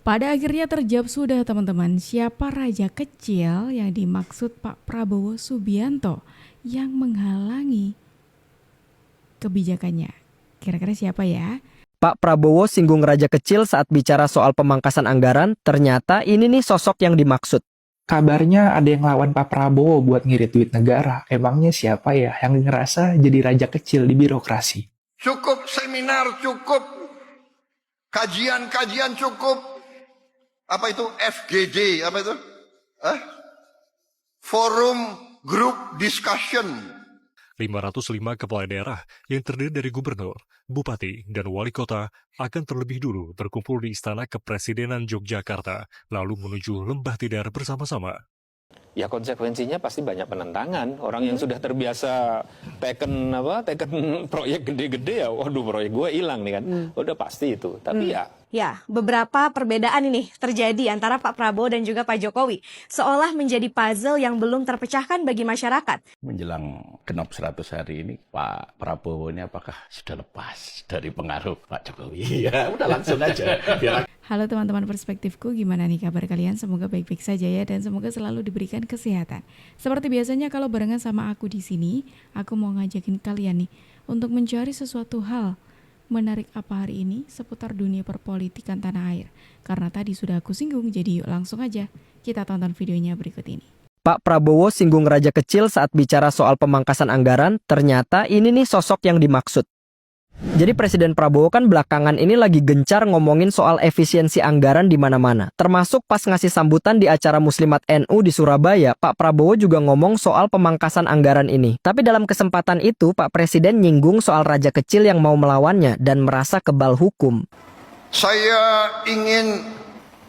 Pada akhirnya terjawab sudah teman-teman, siapa raja kecil yang dimaksud Pak Prabowo Subianto yang menghalangi kebijakannya. Kira-kira siapa ya? Pak Prabowo singgung raja kecil saat bicara soal pemangkasan anggaran, ternyata ini nih sosok yang dimaksud. Kabarnya ada yang lawan Pak Prabowo buat ngirit duit negara. Emangnya siapa ya yang ngerasa jadi raja kecil di birokrasi? Cukup seminar, cukup kajian-kajian, cukup apa itu FGD, apa itu? Forum Group Discussion. 505 kepala daerah yang terdiri dari gubernur, bupati, dan wali kota akan terlebih dulu berkumpul di Istana Kepresidenan Yogyakarta, lalu menuju Lembah Tidar bersama-sama. Ya konsekuensinya pasti banyak penentangan. Orang yang sudah terbiasa teken proyek gede-gede ya, waduh proyek gue hilang nih kan. Udah pasti itu. Tapi Ya, beberapa perbedaan ini terjadi antara Pak Prabowo dan juga Pak Jokowi. Seolah menjadi puzzle yang belum terpecahkan bagi masyarakat. Menjelang genap 100 hari ini, Pak Prabowo ini apakah sudah lepas dari pengaruh Pak Jokowi? Ya, udah langsung aja. Halo teman-teman perspektifku, gimana nih kabar kalian? Semoga baik-baik saja ya dan semoga selalu diberikan kesehatan. Seperti biasanya kalau barengan sama aku di sini, aku mau ngajakin kalian nih untuk mencari sesuatu hal menarik apa hari ini seputar dunia perpolitikan tanah air. Karena tadi sudah aku singgung, jadi yuk langsung aja kita tonton videonya berikut ini. Pak Prabowo singgung raja kecil saat bicara soal pemangkasan anggaran, ternyata ini nih sosok yang dimaksud. Jadi Presiden Prabowo kan belakangan ini lagi gencar ngomongin soal efisiensi anggaran di mana-mana. Termasuk pas ngasih sambutan di acara Muslimat NU di Surabaya, Pak Prabowo juga ngomong soal pemangkasan anggaran ini. Tapi dalam kesempatan itu, Pak Presiden nyinggung soal raja kecil yang mau melawannya dan merasa kebal hukum. Saya ingin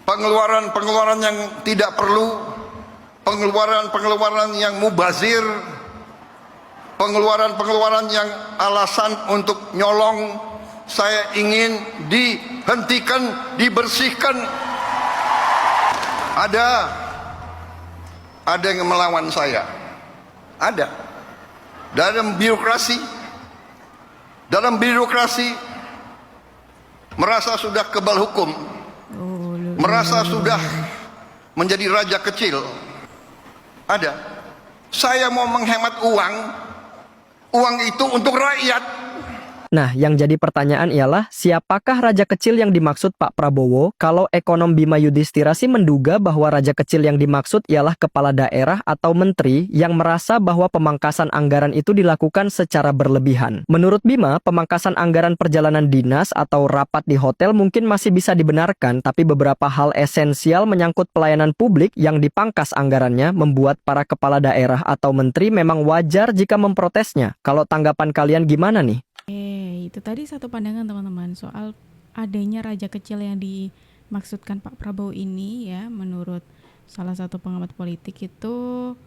pengeluaran-pengeluaran yang tidak perlu, pengeluaran-pengeluaran yang mubazir, pengeluaran-pengeluaran yang alasan untuk nyolong, saya ingin dihentikan, dibersihkan. Ada yang melawan saya. Ada. Dalam birokrasi merasa sudah kebal hukum, merasa sudah menjadi raja kecil. Ada. Saya mau menghemat uang itu untuk rakyat. Nah, yang jadi pertanyaan ialah, siapakah raja kecil yang dimaksud Pak Prabowo? Kalau ekonom Bima Yudhistira sih menduga bahwa raja kecil yang dimaksud ialah kepala daerah atau menteri yang merasa bahwa pemangkasan anggaran itu dilakukan secara berlebihan. Menurut Bima, pemangkasan anggaran perjalanan dinas atau rapat di hotel mungkin masih bisa dibenarkan, tapi beberapa hal esensial menyangkut pelayanan publik yang dipangkas anggarannya membuat para kepala daerah atau menteri memang wajar jika memprotesnya. Kalau tanggapan kalian gimana nih? Itu tadi satu pandangan teman-teman soal adanya raja kecil yang dimaksudkan Pak Prabowo ini ya, menurut salah satu pengamat politik itu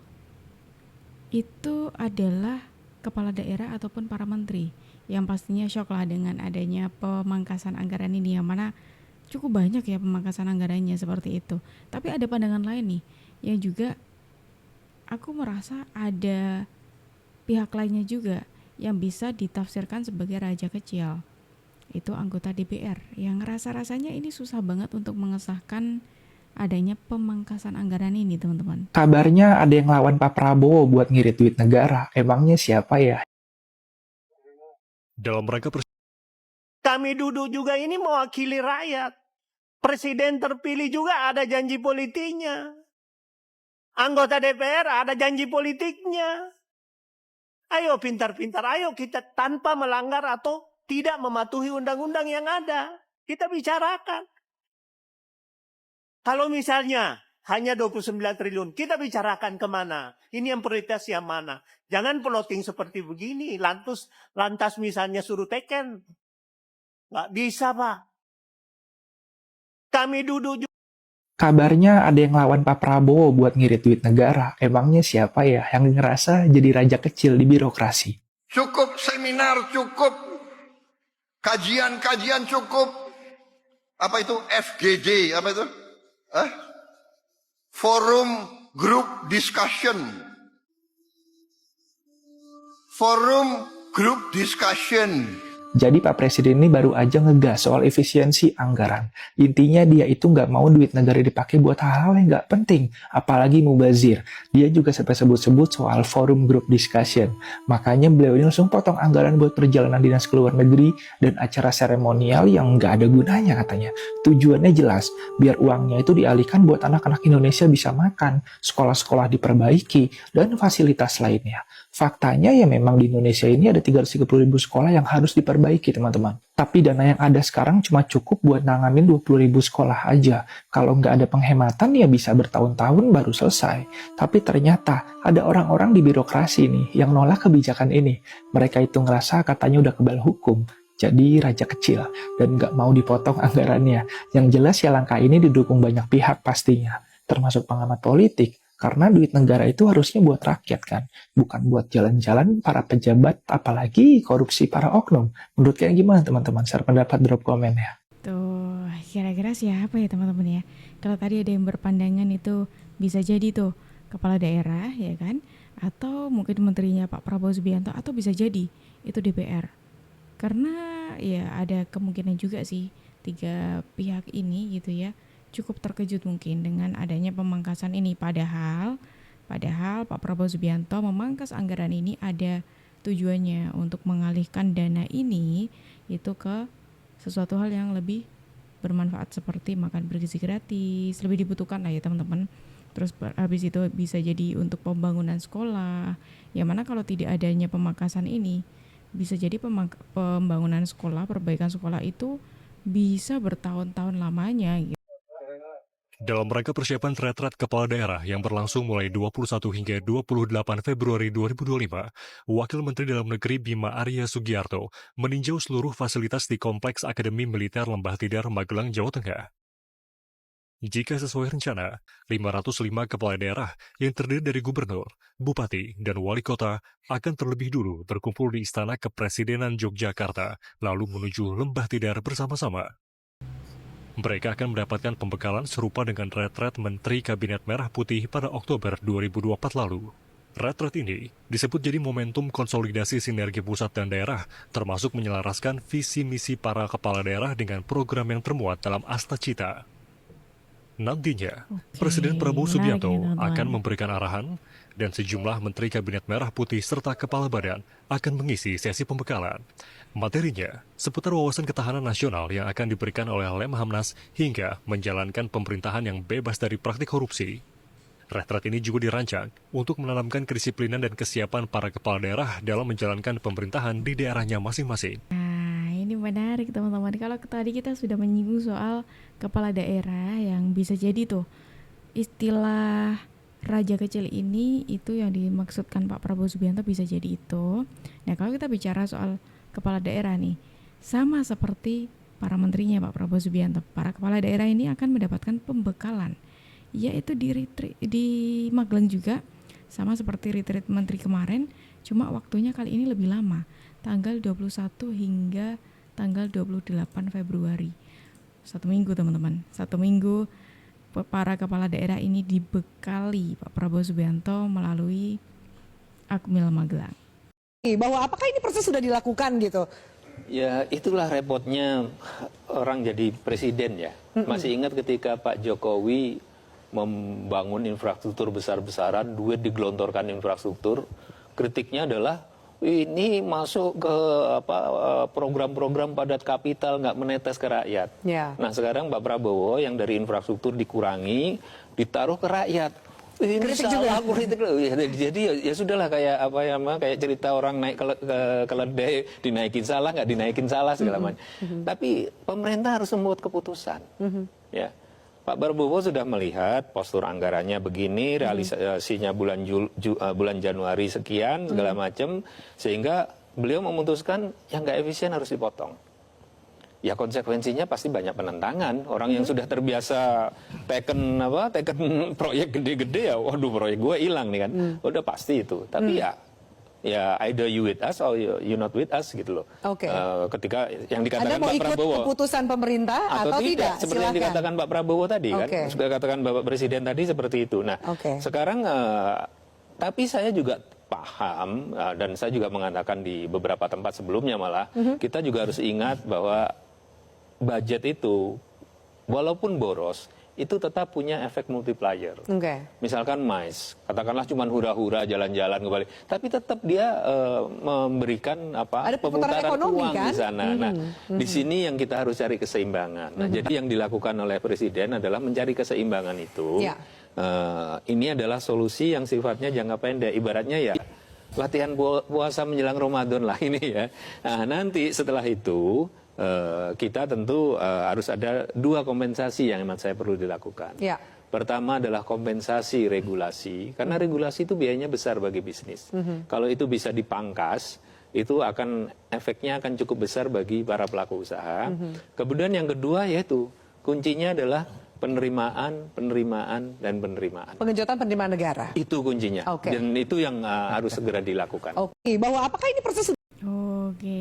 adalah kepala daerah ataupun para menteri yang pastinya shock lah dengan adanya pemangkasan anggaran ini, yang mana cukup banyak ya pemangkasan anggarannya seperti itu. Tapi ada pandangan lain nih yang juga aku merasa ada pihak lainnya juga yang bisa ditafsirkan sebagai raja kecil. Itu anggota DPR yang rasa-rasanya ini susah banget untuk mengesahkan adanya pemangkasan anggaran ini, teman-teman. Kabarnya ada yang lawan Pak Prabowo buat ngirit duit negara. Emangnya siapa ya? Dalam rangka Kami duduk juga ini mewakili rakyat. Presiden terpilih juga ada janji politiknya. Anggota DPR ada janji politiknya. Ayo pintar-pintar, ayo kita tanpa melanggar atau tidak mematuhi undang-undang yang ada. Kita bicarakan. Kalau misalnya hanya 29 triliun, kita bicarakan kemana? Ini yang prioritas yang mana? Jangan plotting seperti begini, lantas misalnya suruh teken. Nggak bisa, Pak. Kami duduk juga. Kabarnya ada yang lawan Pak Prabowo buat ngirit duit negara. Emangnya siapa ya yang ngerasa jadi raja kecil di birokrasi? Cukup seminar, cukup kajian-kajian, cukup apa itu FGD, apa itu? Forum Group Discussion. Forum Group Discussion. Jadi Pak Presiden ini baru aja ngegas soal efisiensi anggaran. Intinya dia itu nggak mau duit negara dipakai buat hal-hal yang nggak penting, apalagi mubazir. Dia juga sampai sebut-sebut soal forum group discussion. Makanya beliau ini langsung potong anggaran buat perjalanan dinas ke luar negeri dan acara seremonial yang nggak ada gunanya katanya. Tujuannya jelas, biar uangnya itu dialihkan buat anak-anak Indonesia bisa makan, sekolah-sekolah diperbaiki, dan fasilitas lainnya. Faktanya ya memang di Indonesia ini ada 330.000 sekolah yang harus diperbaiki teman-teman. Tapi dana yang ada sekarang cuma cukup buat nanganin 20.000 sekolah aja. Kalau nggak ada penghematan ya bisa bertahun-tahun baru selesai. Tapi ternyata ada orang-orang di birokrasi nih yang nolak kebijakan ini. Mereka itu ngerasa katanya udah kebal hukum. Jadi raja kecil dan nggak mau dipotong anggarannya. Yang jelas ya langkah ini didukung banyak pihak pastinya. Termasuk pengamat politik. Karena duit negara itu harusnya buat rakyat kan, bukan buat jalan-jalan para pejabat, apalagi korupsi para oknum. Menurut kalian gimana teman-teman? Share pendapat, drop komen ya. Tuh, kira-kira siapa ya teman-teman ya? Kalau tadi ada yang berpandangan itu bisa jadi tuh kepala daerah ya kan? Atau mungkin menterinya Pak Prabowo Subianto, atau bisa jadi itu DPR. Karena ya ada kemungkinan juga sih 3 pihak ini gitu ya cukup terkejut mungkin dengan adanya pemangkasan ini. Padahal Pak Prabowo Subianto memangkas anggaran ini ada tujuannya untuk mengalihkan dana ini itu ke sesuatu hal yang lebih bermanfaat seperti makan bergizi gratis, lebih dibutuhkan lah ya teman-teman. Terus habis itu bisa jadi untuk pembangunan sekolah. Yang mana kalau tidak adanya pemangkasan ini bisa jadi pembangunan sekolah, perbaikan sekolah itu bisa bertahun-tahun lamanya gitu. Dalam rangka persiapan retret kepala daerah yang berlangsung mulai 21 hingga 28 Februari 2025, Wakil Menteri Dalam Negeri Bima Arya Sugiarto meninjau seluruh fasilitas di Kompleks Akademi Militer Lembah Tidar, Magelang, Jawa Tengah. Jika sesuai rencana, 505 kepala daerah yang terdiri dari gubernur, bupati, dan wali kota akan terlebih dulu berkumpul di Istana Kepresidenan Yogyakarta, lalu menuju Lembah Tidar bersama-sama. Mereka akan mendapatkan pembekalan serupa dengan retret Menteri Kabinet Merah Putih pada Oktober 2024 lalu. Retret ini disebut jadi momentum konsolidasi sinergi pusat dan daerah, termasuk menyelaraskan visi misi para kepala daerah dengan program yang termuat dalam Asta Cita. Nantinya, Presiden Prabowo Subianto akan memberikan arahan dan sejumlah Menteri Kabinet Merah Putih serta Kepala Badan akan mengisi sesi pembekalan. Materinya seputar wawasan ketahanan nasional yang akan diberikan oleh Lemhamnas hingga menjalankan pemerintahan yang bebas dari praktik korupsi. Retret ini juga dirancang untuk menanamkan kedisiplinan dan kesiapan para kepala daerah dalam menjalankan pemerintahan di daerahnya masing-masing. Nah, ini menarik teman-teman. Kalau tadi kita sudah menyinggung soal kepala daerah yang bisa jadi tuh istilah raja kecil ini itu yang dimaksudkan Pak Prabowo Subianto bisa jadi itu. Nah, kalau kita bicara soal kepala daerah nih, sama seperti para menterinya Pak Prabowo Subianto, para kepala daerah ini akan mendapatkan pembekalan, yaitu di Magelang juga, sama seperti retreat menteri kemarin, cuma waktunya kali ini lebih lama, tanggal 21 hingga tanggal 28 Februari. 1 minggu teman-teman, 1 minggu para kepala daerah ini dibekali Pak Prabowo Subianto melalui Akmil Magelang. Bahwa apakah ini proses sudah dilakukan gitu? Ya itulah repotnya orang jadi presiden ya. Masih ingat ketika Pak Jokowi membangun infrastruktur besar-besaran, duit digelontorkan infrastruktur, kritiknya adalah ini masuk ke program-program padat kapital, nggak menetes ke rakyat. Ya. Nah sekarang Pak Prabowo yang dari infrastruktur dikurangi, ditaruh ke rakyat. Ini kritik salah juga. politik loh. Jadi ya sudahlah kayak kayak cerita orang naik keledai dinaikin salah nggak dinaikin salah segala macam. Tapi pemerintah harus membuat keputusan. Ya. Pak Prabowo sudah melihat postur anggarannya begini, realisasinya bulan Januari sekian segala macam, sehingga beliau memutuskan yang nggak efisien harus dipotong. Ya konsekuensinya pasti banyak penentangan. Orang yang sudah terbiasa teken proyek gede-gede ya, waduh proyek gue hilang nih kan. Udah pasti itu. Tapi ya either you with us or you not with us gitu loh. Oke. Ketika yang dikatakan Anda mau Pak ikut Prabowo keputusan pemerintah atau tidak? seperti yang dikatakan Pak Prabowo tadi kan. Sudah katakan Bapak Presiden tadi seperti itu. Nah, sekarang tapi saya juga paham, dan saya juga mengatakan di beberapa tempat sebelumnya malah, kita juga harus ingat bahwa budget itu walaupun boros, itu tetap punya efek multiplier. Misalkan MICE, katakanlah cuma hura-hura jalan-jalan kembali, tapi tetap dia memberikan Ada perputaran pemutaran ekonomi, uang kan? di sana. Nah, di sini yang kita harus cari keseimbangan. Nah, jadi yang dilakukan oleh Presiden adalah mencari keseimbangan itu. Ya. Ini adalah solusi yang sifatnya jangka pendek. Ibaratnya ya latihan puasa menjelang Ramadan lah ini ya. Nah, nanti setelah itu kita tentu harus ada dua kompensasi yang memang saya perlu dilakukan. Ya. Pertama adalah kompensasi regulasi, karena regulasi itu biayanya besar bagi bisnis. Kalau itu bisa dipangkas, itu akan efeknya akan cukup besar bagi para pelaku usaha. Kemudian yang kedua yaitu kuncinya adalah penerimaan, dan penerimaan. Pengenjotan penerimaan negara. Itu kuncinya. Dan itu yang harus segera dilakukan. Bahwa apakah ini proses Oke.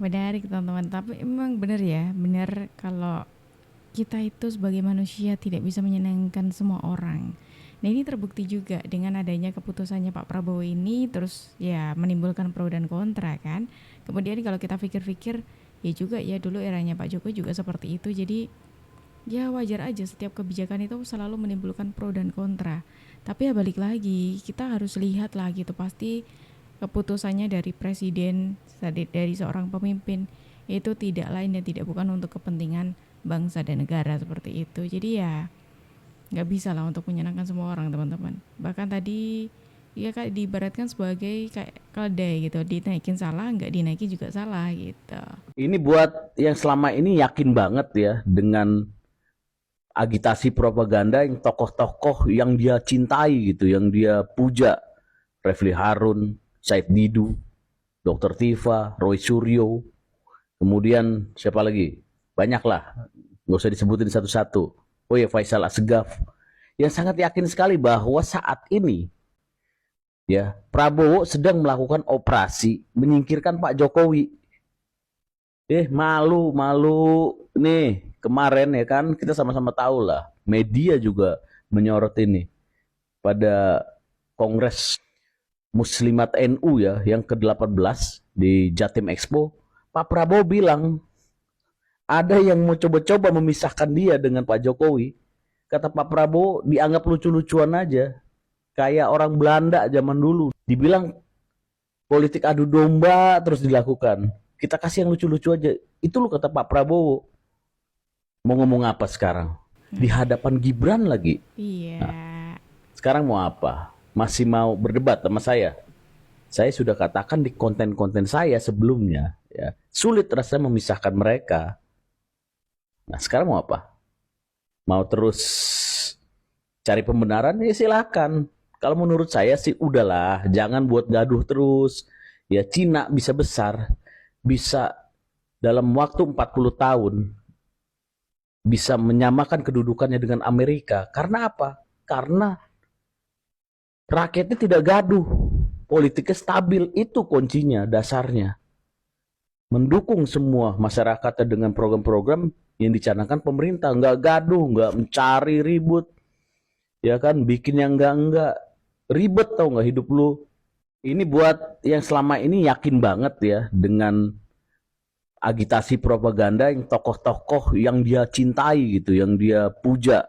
Menarik teman-teman, tapi emang benar ya, benar kalau kita itu sebagai manusia tidak bisa menyenangkan semua orang. Nah ini terbukti juga dengan adanya keputusannya Pak Prabowo ini, terus ya menimbulkan pro dan kontra kan. Kemudian kalau kita pikir-pikir, ya juga ya dulu eranya Pak Jokowi juga seperti itu, jadi ya wajar aja setiap kebijakan itu selalu menimbulkan pro dan kontra. Tapi ya balik lagi, kita harus lihat lah gitu, pasti keputusannya dari presiden, dari seorang pemimpin itu tidak lain dan tidak bukan untuk kepentingan bangsa dan negara seperti itu. Jadi ya nggak bisa lah untuk menyenangkan semua orang teman-teman. Bahkan tadi ya kayak diibaratkan sebagai kayak keledai gitu, dinaikin salah, nggak dinaikin juga salah gitu. Ini buat yang selama ini yakin banget ya dengan agitasi propaganda yang tokoh-tokoh yang dia cintai gitu, yang dia puja. Refli Harun, Said Didu, Dr. Tifa, Roy Suryo, kemudian siapa lagi? Banyak lah, nggak usah disebutin satu-satu. Oh ya, Faisal Asgaf, yang sangat yakin sekali bahwa saat ini ya Prabowo sedang melakukan operasi menyingkirkan Pak Jokowi. Malu nih kemarin ya kan, kita sama-sama tahu lah, media juga menyorot ini pada Kongres Muslimat NU ya yang ke-18 di Jatim Expo. Pak Prabowo bilang ada yang mau coba-coba memisahkan dia dengan Pak Jokowi. Kata Pak Prabowo dianggap lucu-lucuan aja, kayak orang Belanda zaman dulu. Dibilang politik adu domba terus dilakukan. Kita kasih yang lucu-lucu aja. Itu loh kata Pak Prabowo. Mau ngomong apa sekarang? Di hadapan Gibran lagi. Iya. Nah, sekarang mau apa? Masih mau berdebat sama saya? Saya sudah katakan di konten-konten saya sebelumnya, ya, sulit rasanya memisahkan mereka. Nah, sekarang mau apa? Mau terus cari pembenaran? Ya silakan. Kalau menurut saya sih udahlah, jangan buat gaduh terus. Ya Cina bisa besar, bisa dalam waktu 40 tahun bisa menyamakan kedudukannya dengan Amerika. Karena apa? Karena rakyatnya tidak gaduh, politiknya stabil, itu kuncinya, dasarnya. Mendukung semua masyarakatnya dengan program-program yang dicanangkan pemerintah, nggak gaduh, nggak mencari ribut, ya kan, bikin yang enggak ribet, tau nggak hidup lu. Ini buat yang selama ini yakin banget ya dengan agitasi propaganda yang tokoh-tokoh yang dia cintai gitu, yang dia puja,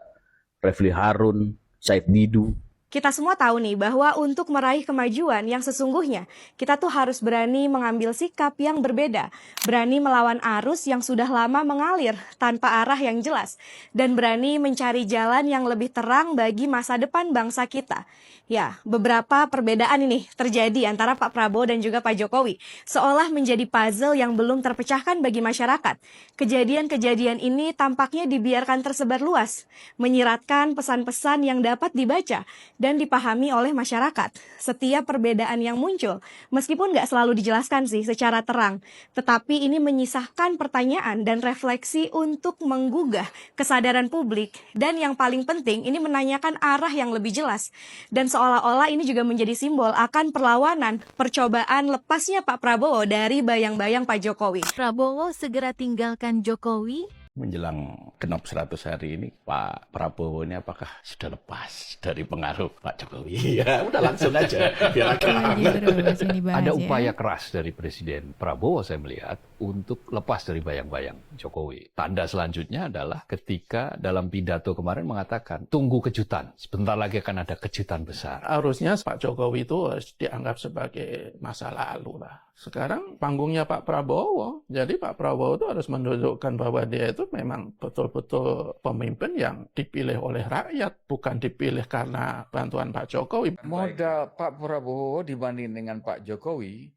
Refli Harun, Said Didu. Kita semua tahu nih bahwa untuk meraih kemajuan yang sesungguhnya, kita tuh harus berani mengambil sikap yang berbeda, berani melawan arus yang sudah lama mengalir tanpa arah yang jelas, dan berani mencari jalan yang lebih terang bagi masa depan bangsa kita. Ya, beberapa perbedaan ini terjadi antara Pak Prabowo dan juga Pak Jokowi, seolah menjadi puzzle yang belum terpecahkan bagi masyarakat. Kejadian-kejadian ini tampaknya dibiarkan tersebar luas, menyiratkan pesan-pesan yang dapat dibaca dan dipahami oleh masyarakat. Setiap perbedaan yang muncul, meskipun nggak selalu dijelaskan sih secara terang, tetapi ini menyisahkan pertanyaan dan refleksi untuk menggugah kesadaran publik, dan yang paling penting ini menanyakan arah yang lebih jelas. Dan seolah-olah ini juga menjadi simbol akan perlawanan, percobaan lepasnya Pak Prabowo dari bayang-bayang Pak Jokowi. Prabowo segera tinggalkan Jokowi? Menjelang genap 100 hari ini, Pak Prabowo ini apakah sudah lepas dari pengaruh Pak Jokowi? Ya, udah langsung aja. Biar agak Lagi terus yang dibahas Ada ya. upaya keras dari Presiden Prabowo saya melihat untuk lepas dari bayang-bayang Jokowi. Tanda selanjutnya adalah ketika dalam pidato kemarin mengatakan, tunggu kejutan, sebentar lagi akan ada kejutan besar. Harusnya Pak Jokowi itu harus dianggap sebagai masa lalu lah. Sekarang panggungnya Pak Prabowo, jadi Pak Prabowo itu harus menunjukkan bahwa dia itu memang betul-betul pemimpin yang dipilih oleh rakyat, bukan dipilih karena bantuan Pak Jokowi. Modal Pak Prabowo dibanding dengan Pak Jokowi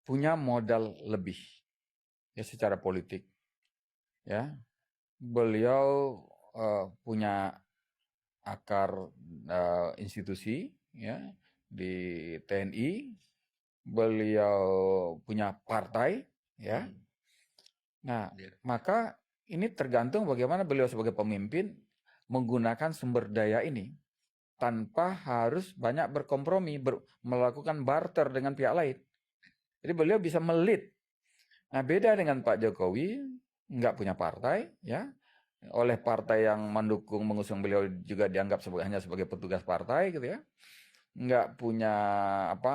punya modal lebih ya secara politik. Ya, beliau punya akar institusi ya di TNI, beliau punya partai ya. Nah, maka ini tergantung bagaimana beliau sebagai pemimpin menggunakan sumber daya ini tanpa harus banyak berkompromi, melakukan barter dengan pihak lain. Jadi beliau bisa melit. Nah, beda dengan Pak Jokowi, nggak punya partai, ya. Oleh partai yang mendukung, mengusung beliau juga dianggap hanya sebagai petugas partai, gitu ya. Nggak punya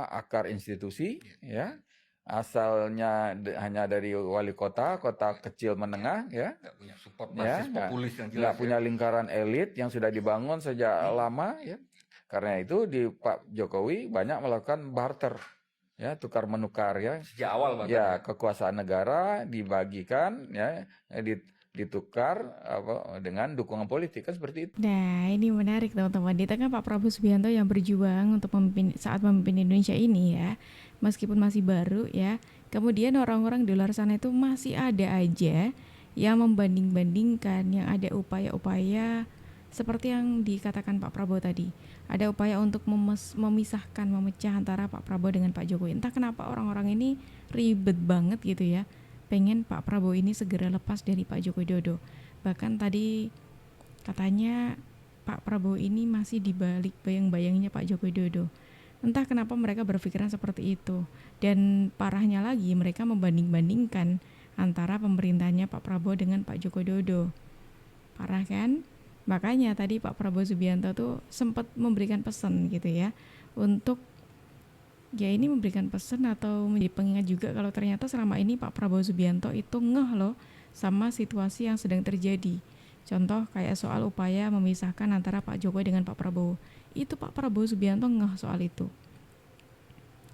akar institusi, ya. Asalnya hanya dari wali kota kecil menengah, ya. Nggak punya support Ya, basis populis yang jelas. nggak punya lingkaran elit yang sudah dibangun sejak lama, ya. Karena itu di Pak Jokowi banyak melakukan barter, ya, tukar menukar, ya. Sejak awal bahkan. Ya, kekuasaan negara dibagikan, ya, ditukar dengan dukungan politik, kan seperti itu. Nah, ini menarik teman-teman. Di tengah Pak Prabowo Subianto yang berjuang untuk saat memimpin Indonesia ini ya, meskipun masih baru ya, kemudian orang-orang di luar sana itu masih ada aja yang membanding-bandingkan, yang ada upaya-upaya seperti yang dikatakan Pak Prabowo tadi. Ada upaya untuk memisahkan, memecah antara Pak Prabowo dengan Pak Jokowi. Entah kenapa orang-orang ini ribet banget gitu ya. Pengen Pak Prabowo ini segera lepas dari Pak Joko Widodo. Bahkan tadi katanya Pak Prabowo ini masih dibalik bayang-bayangnya Pak Joko Widodo. Entah kenapa mereka berpikiran seperti itu. Dan parahnya lagi mereka membanding-bandingkan antara pemerintahnya Pak Prabowo dengan Pak Joko Widodo. Parah kan? Makanya tadi Pak Prabowo Subianto tuh sempat memberikan pesan gitu ya, untuk ya ini memberikan pesan atau menjadi pengingat juga kalau ternyata selama ini Pak Prabowo Subianto itu ngeh loh sama situasi yang sedang terjadi. Contoh kayak soal upaya memisahkan antara Pak Jokowi dengan Pak Prabowo. Itu Pak Prabowo Subianto ngeh soal itu.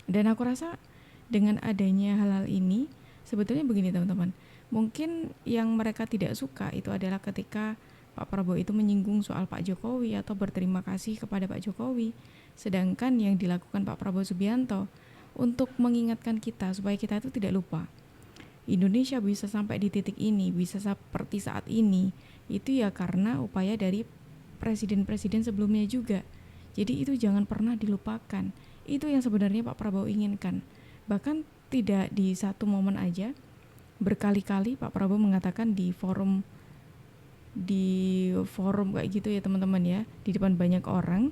Dan aku rasa dengan adanya hal-hal ini, sebetulnya begini teman-teman. Mungkin yang mereka tidak suka itu adalah ketika Pak Prabowo itu menyinggung soal Pak Jokowi atau berterima kasih kepada Pak Jokowi. Sedangkan yang dilakukan Pak Prabowo Subianto untuk mengingatkan kita supaya kita itu tidak lupa. Indonesia bisa sampai di titik ini, bisa seperti saat ini, itu ya karena upaya dari presiden-presiden sebelumnya juga. Jadi itu jangan pernah dilupakan. Itu yang sebenarnya Pak Prabowo inginkan. Bahkan tidak di satu momen aja, berkali-kali Pak Prabowo mengatakan di forum kayak gitu ya teman-teman ya, di depan banyak orang,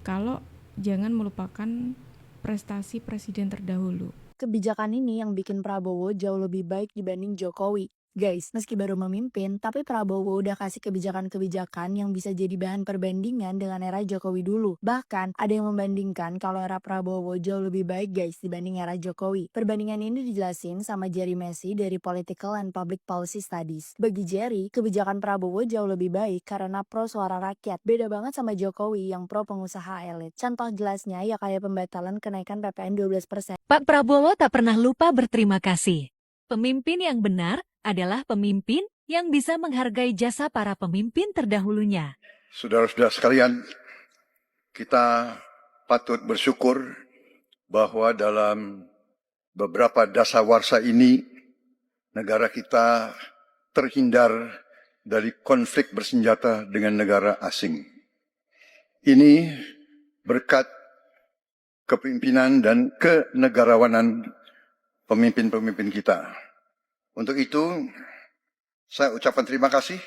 kalau jangan melupakan prestasi presiden terdahulu. Kebijakan ini yang bikin Prabowo jauh lebih baik dibanding Jokowi. Guys, meski baru memimpin, tapi Prabowo udah kasih kebijakan-kebijakan yang bisa jadi bahan perbandingan dengan era Jokowi dulu. Bahkan, ada yang membandingkan kalau era Prabowo jauh lebih baik guys dibanding era Jokowi. Perbandingan ini dijelasin sama Jerry Messi dari Political and Public Policy Studies. Bagi Jerry, kebijakan Prabowo jauh lebih baik karena pro suara rakyat. Beda banget sama Jokowi yang pro pengusaha elit. Contoh jelasnya ya kayak pembatalan kenaikan PPN 12%. Pak Prabowo tak pernah lupa berterima kasih. Pemimpin yang benar adalah pemimpin yang bisa menghargai jasa para pemimpin terdahulunya. Saudara-saudara sekalian, kita patut bersyukur bahwa dalam beberapa dasawarsa ini negara kita terhindar dari konflik bersenjata dengan negara asing. Ini berkat kepemimpinan dan kenegarawanan pemimpin-pemimpin kita. Untuk itu, saya ucapkan terima kasih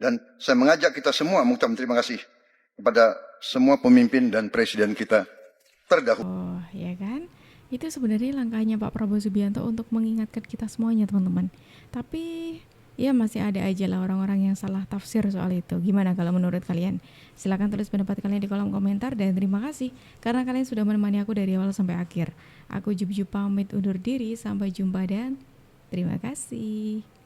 dan saya mengajak kita semua mengucapkan terima kasih kepada semua pemimpin dan presiden kita terdahulu. Oh, ya kan? Itu sebenarnya langkahnya Pak Prabowo Subianto untuk mengingatkan kita semuanya, teman-teman. Tapi ya masih ada aja lah orang-orang yang salah tafsir soal itu. Gimana kalau menurut kalian? Silahkan tulis pendapat kalian di kolom komentar, dan terima kasih karena kalian sudah menemani aku dari awal sampai akhir. Aku Jub pamit undur diri, sampai jumpa dan terima kasih.